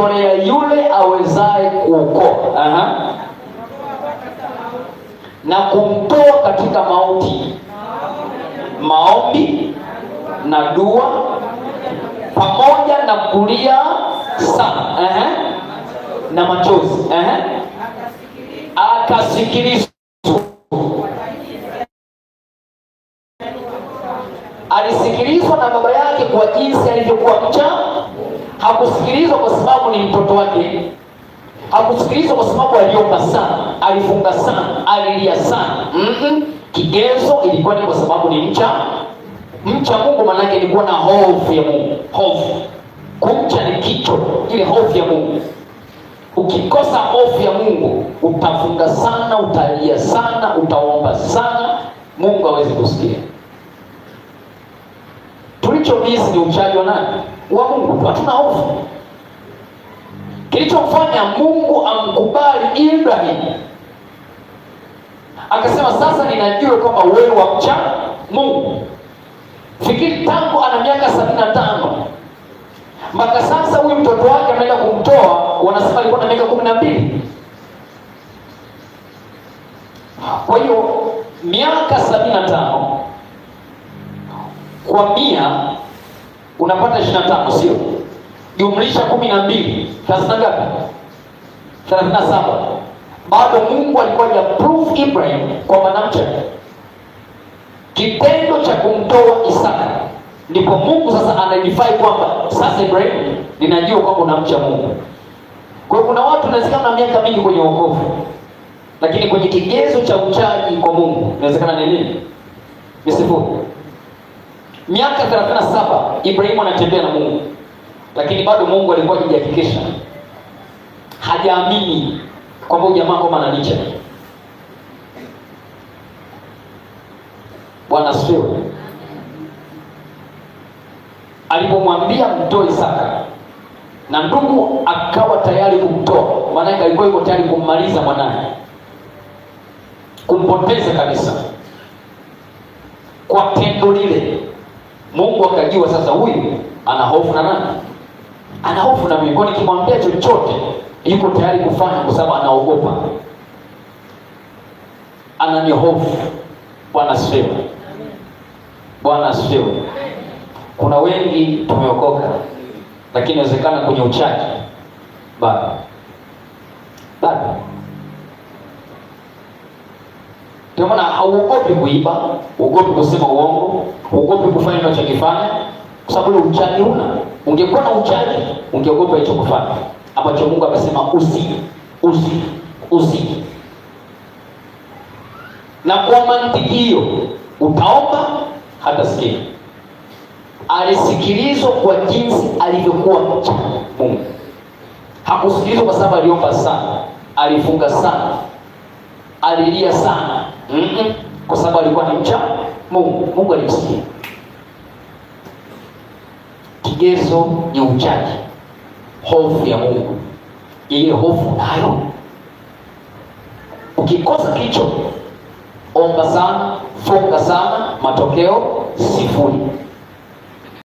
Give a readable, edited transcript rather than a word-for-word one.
kumtolea yule awezaye kuokoa, na kumtoa katika mauti, maombi na dua pamoja na kulia sana na machozi, akasikilizwa. Alisikilizwa na baba yake kwa jinsi alivyokuwa mcha. Hakusikilizwa kwa sababu ni mtoto wake. Hakusikilizwa kwa sababu aliomba sana, alifunga sana, alilia sana. Kigezo ilikuwa ni kwa sababu ni mcha Mungu. Maana yake ilikuwa na hofu ya Mungu. Hofu, kumcha ni kicho, ile hofu ya Mungu. Ukikosa hofu ya Mungu, utafunga sana, utalia sana, utaomba sana, Mungu hawezi kusikia. Tulichomisi ni uchaji wa nani? Wa Mungu. Hatuna hofu. Kilichomfanya Mungu amkubali Ibrahim, akasema sasa ninajua kwamba wewe wamcha Mungu. Fikiri tangu ana miaka 75 mpaka sasa huyu mtoto wake anaenda kumtoa, wanasema alikuwa na miaka 12. Kwa hiyo miaka 75 kwa 100 unapata 25, sio? Jumlisha 12, kazi ngapi? 37. Bado Mungu alikuwa hajaprove Ibrahim kwamba namcha. Kitendo cha kumtoa Isaka ndipo Mungu sasa anaidefine kwamba sasa Ibrahim, ninajua kwamba unamcha Mungu. Kwa hiyo kuna watu wanawezekana na miaka mingi kwenye wokovu, lakini kwenye kigezo cha uchaji kwa Mungu inawezekana ni nini? Ni sifuri. Miaka 37 Ibrahim anatembea na Mungu, lakini bado Mungu alikuwa hajihakikisha, hajaamini kwamba jamaa kama ananicha. Bwana asifiwe. Alipomwambia mtoe Isaka na ndugu akawa tayari kumtoa, maana yake alikuwa yuko tayari kummaliza mwanae, kumpoteza kabisa. Kwa tendo lile Mungu akajua sasa huyu ana hofu na nani? Ana hofu na mimi. Kwa nikimwambia chochote yuko tayari kufanya kwa sababu anaogopa. Anani hofu. Bwana asifiwe. Bwana asifiwe. Kuna wengi tumeokoka, lakini inawezekana kwenye uchaji bado. Ndio maana hauogopi kuiba, hauogopi kusema uongo, hauogopi kufanya unachokifanya, kwa sababu ile uchaji huna. Ungekuwa na uchaji, ungeogopa hicho kufanya ambacho Mungu amesema usi. Na kwa mantiki hiyo utaomba hata sikia. Alisikilizwa kwa jinsi alivyokuwa mcha Mungu. Hakusikilizwa kwa sababu aliomba sana, alifunga sana, alilia sana. Kwa sababu alikuwa ni mcha Mungu. Mungu alimsikia. Kigezo ni uchaji, hofu ya Mungu. Ile hofu nayo, ukikosa kicho, omba sana, funga sana, matokeo sifuri.